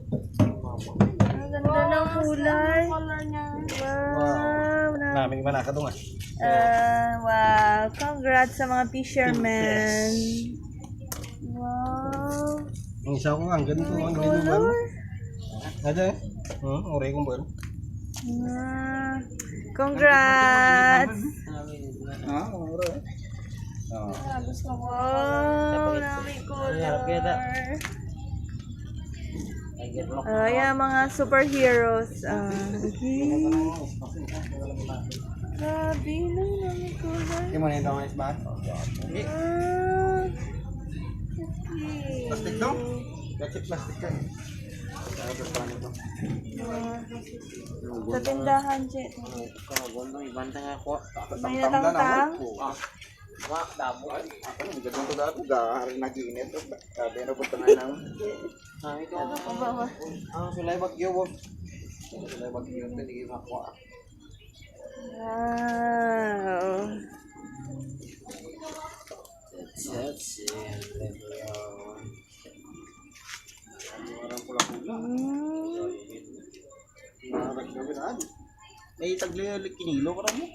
Ang ganda ng kulay. Wow. Naming manaka doon Wow. Congrats sa mga fishermen. Wow. Ang isa ko ang ganito. Ang ganito ba? Color. Ada eh. Oray kong ba? Congrats. Oray. Wow. Dami color. Ayan mga superheroes. Okay. Grabe na yung color. Hindi mo na yung isba? Okay. Plastic daw? Plastic ka. Sa tindahan, Che. May natangtang. Ako na, bigat nito dati. Dahil nag-iinit. Sabi na punta nga naman. Ano ka ba? Sulay bagyo po. Sulay bagyo. Hindi makuha. Wow. That's it. May tagli kinilo ko rin mo.